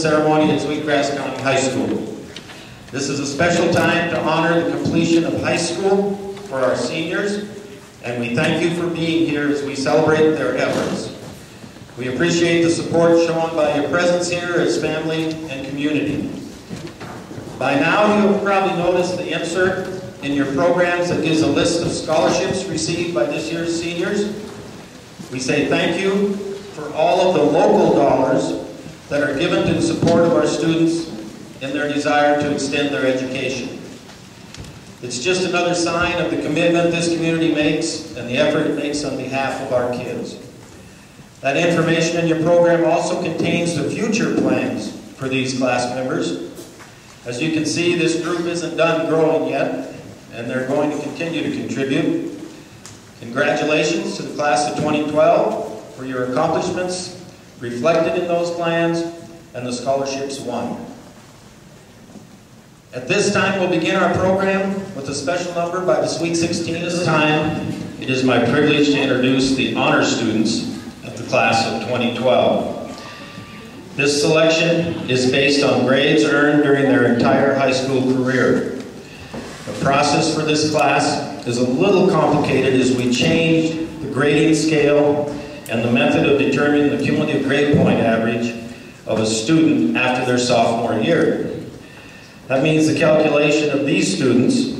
ceremony at Sweetgrass County High School. This is a special time to honor the completion of high school for our seniors, and we thank you for being here as we celebrate their efforts. We appreciate the support shown by your presence here as family and community. By now, you have probably noticed the insert in your programs that gives a list of scholarships received by this year's seniors. We say thank you for all of the local dollars that are given to the support of our students in their desire to extend their education. It's just another sign of the commitment this community makes and the effort it makes on behalf of our kids. That information in your program also contains the future plans for these class members. As you can see, this group isn't done growing yet, and they're going to continue to contribute. Congratulations to the class of 2012 for your accomplishments reflected in those plans and the scholarships won. At this time, we'll begin our program with a special number by the Sweet 16. This time, it is my privilege to introduce the honor students of the class of 2012. This selection is based on grades earned during their entire high school career. The process for this class is a little complicated as we changed the grading scale and the method of determining the cumulative grade point average of a student after their sophomore year. That means the calculation of these students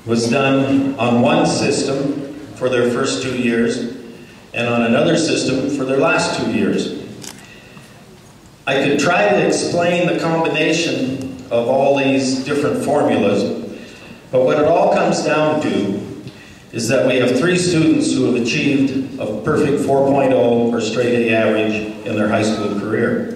was done on one system for their first 2 years and on another system for their last 2 years. I could try to explain the combination of all these different formulas, but what it all comes down to is that we have 3 students who have achieved a perfect 4.0 or straight A average in their high school career.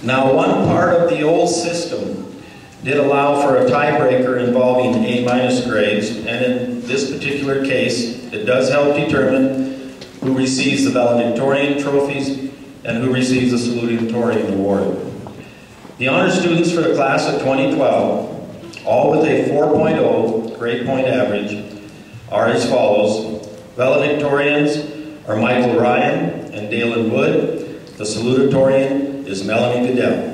Now, one part of the old system did allow for a tiebreaker involving A- grades, and in this particular case, it does help determine who receives the valedictorian trophies and who receives the salutatorian award. The honor students for the class of 2012, all with a 4.0 grade point average, are as follows. Valedictorians are Michael Ryan and Dalen Wood. The salutatorian is Melanie Dalen.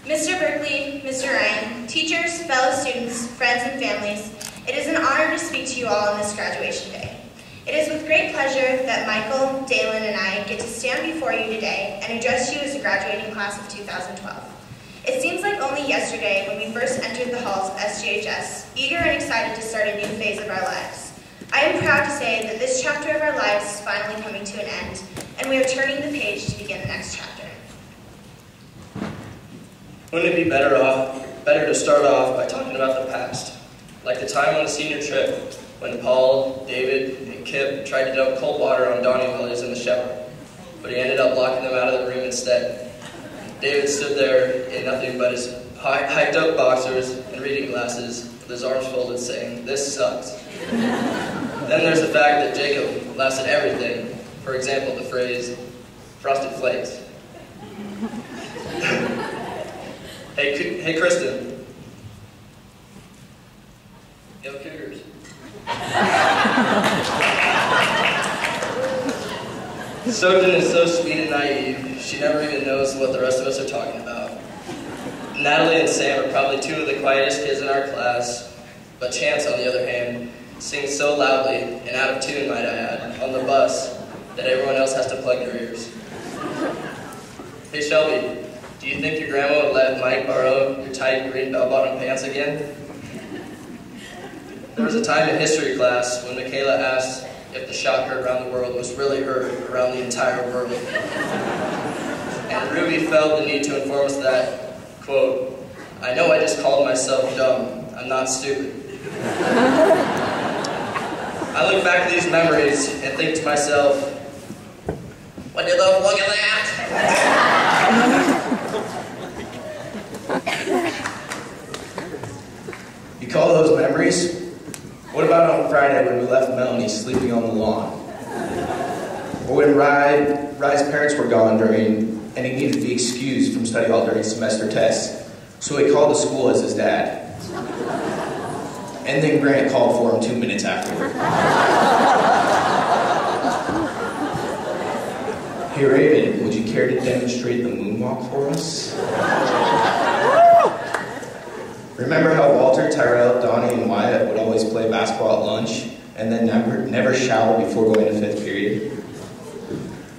Mr. Berkeley, Mr. Ryan, teachers, fellow students, friends, and families, it is an honor to speak to you all on this graduation day. It is with great pleasure that Michael, Dalen, and I get to stand before you today and address you as a graduating class of 2012. It seems like only yesterday when we first entered the halls of SGHS, eager and excited to start a new phase of our lives. I am proud to say that this chapter of our lives is finally coming to an end, and we are turning the page to begin the next chapter. Wouldn't it be better to start off by talking about the past, like the time on the senior trip when Paul, David, and Kip tried to dump cold water on Donnie while he was in the shower, but he ended up locking them out of the room instead. David stood there in nothing but his hiked up boxers and reading glasses with his arms folded saying, "This sucks." Then there's the fact that Jacob laughed at everything, for example the phrase, "Frosted Flakes." Hey, Kristen. Yo, Cougars. Sojourn is so sweet and naive, she never even knows what the rest of us are talking about. Natalie and Sam are probably 2 of the quietest kids in our class, but Chance, on the other hand, sings so loudly, and out of tune, might I add, on the bus, that everyone else has to plug their ears. Hey, Shelby. Do you think your grandma would let Mike borrow your tight green bell-bottom pants again? There was a time in history class when Michaela asked if the shot heard around the world was really heard around the entire world. And Ruby felt the need to inform us that, quote, "I know I just called myself dumb. I'm not stupid." I look back at these memories and think to myself, What do you look at that? You call those memories? What about on Friday when we left Melanie sleeping on the lawn? Or when Rye's parents were gone and he needed to be excused from study hall during semester tests, so he called the school as his dad. And then Grant called for him 2 minutes afterward. Hey Raven, would you care to demonstrate the moonwalk for us? Remember how Walter, Tyrell, Donnie, and Wyatt would always play basketball at lunch and then never shower before going to 5th period?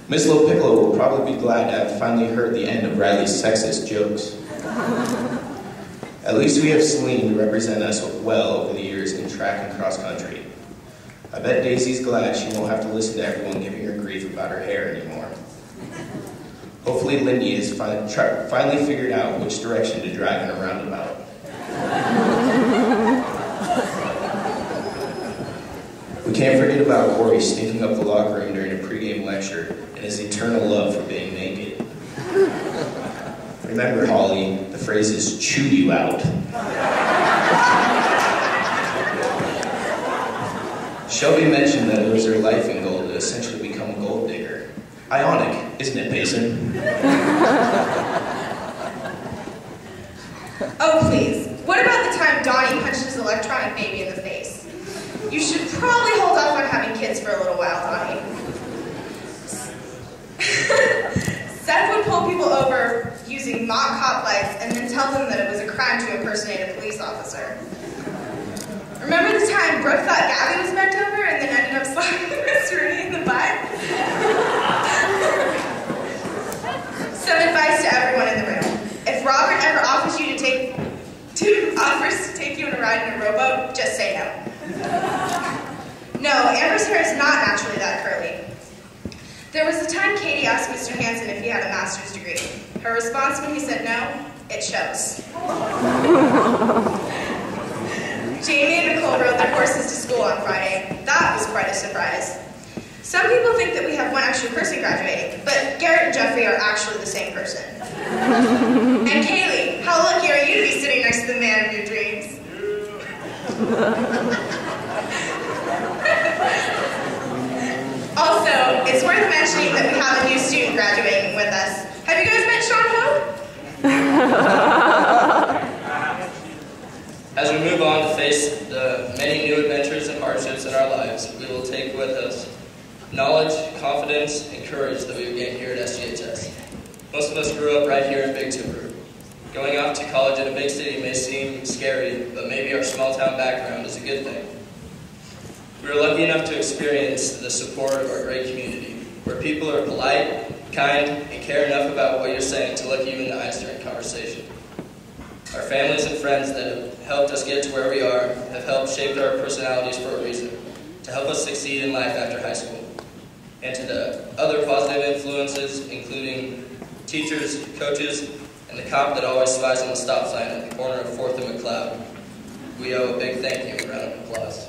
Miss Little Piccolo will probably be glad to have finally heard the end of Riley's sexist jokes. At least we have Celine to represent us well over the years in track and cross country. I bet Daisy's glad she won't have to listen to everyone giving her grief about her hair anymore. Hopefully Lindy has finally figured out which direction to drive in a roundabout. We can't forget about Corey stinking up the locker room during a pregame lecture and his eternal love for being naked. Remember, Holly, the phrase is chew you out. Shelby mentioned that it was her life in goal to essentially become a gold digger. Ionic, isn't it, Payson? Oh, please. What about the time Donnie punched his electronic baby in the face? You should probably hold off on having kids for a little while, Donnie. Seth would pull people over using mock cop lights and then tell them that it was a crime to impersonate a police officer. Remember the time Brooke thought Gabby was bent over and then ended up slapping Miss Rooney in the butt? Some advice to everyone in the room. If Robert ever offers to take you on a ride in a rowboat, just say no. No, Amber's hair is not naturally that curly. There was a time Katie asked Mr. Hansen if he had a master's degree. Her response when he said no, it shows. Jamie and Nicole rode their horses to school on Friday. That was quite a surprise. Some people think that we have one extra person graduating, but Garrett and Jeffrey are actually the same person. And Kaylee, how lucky are you to be sitting next to the man of your dreams? Also, it's worth mentioning that we have a new student graduating with us. Have you guys met Sean Hope? As we move on to face the many new adventures and hardships in our lives, we will take with us knowledge, confidence, and courage that we've gained here at SGHS. Most of us grew up right here in Big Timber. Going off to college in a big city may seem scary, but maybe our small town background is a good thing. We are lucky enough to experience the support of our great community, where people are polite, kind, and care enough about what you're saying to look you in the eyes during conversation. Our families and friends that have helped us get to where we are have helped shape our personalities for a reason, to help us succeed in life after high school. And to the other positive influences, including teachers, coaches, and the cop that always survives on the stop sign at the corner of 4th and McLeod, we owe a big thank you and a round of applause.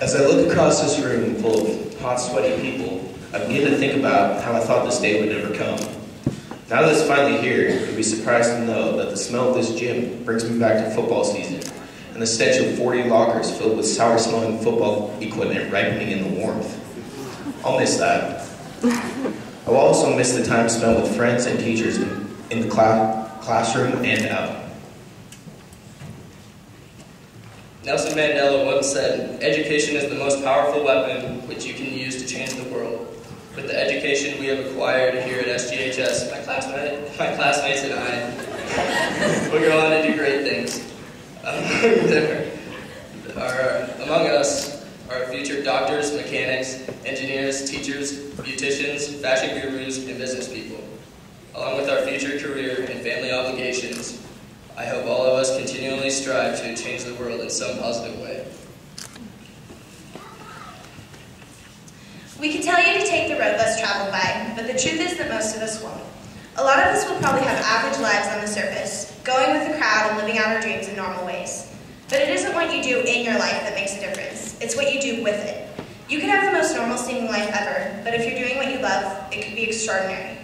As I look across this room full of hot, sweaty people, I begin to think about how I thought this day would never come. Now that it's finally here, you'll be surprised to know that the smell of this gym brings me back to football season, and the stench of 40 lockers filled with sour-smelling football equipment ripening in the warmth. I'll miss that. I will also miss the time spent with friends and teachers in the classroom and out. Nelson Mandela once said, "Education is the most powerful weapon which you can use to change the world." With the education we have acquired here at SGHS, my classmates and I will go on to do great things. Among us are future doctors, mechanics, engineers, teachers, beauticians, fashion gurus, and business people. Along with our future career and family obligations, I hope all of us continually strive to change the world in some positive way. We can tell you to take the road less traveled by, but the truth is that most of us won't. A lot of us will probably have average lives on the surface, going with the crowd and living out our dreams in normal ways. But it isn't what you do in your life that makes a difference. It's what you do with it. You can have the most normal seeming life ever, but if you're doing what you love, it can be extraordinary.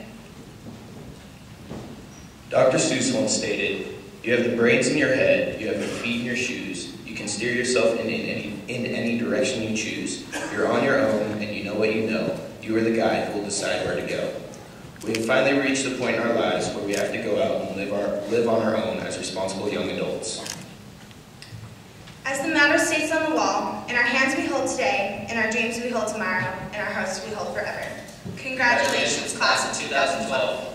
Dr. Seuss once stated, "You have the brains in your head, you have the feet in your shoes. You can steer yourself in any direction you choose. You're on your own, and you know what you know. You are the guy who will decide where to go." We have finally reached the point in our lives where we have to go out and live on our own as responsible young adults. As the motto states on the wall, in our hands we hold today, in our dreams we hold tomorrow, in our hearts we hold forever. Congratulations, class of 2012.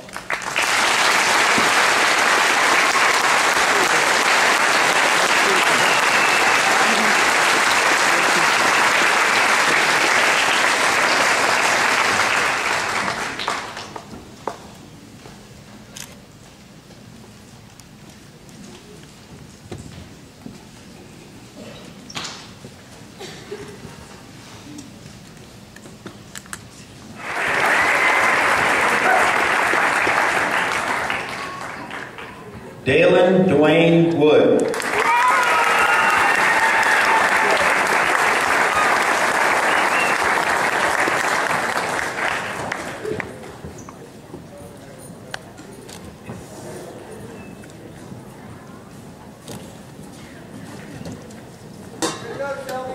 Dalen Dwayne Wood. Good job,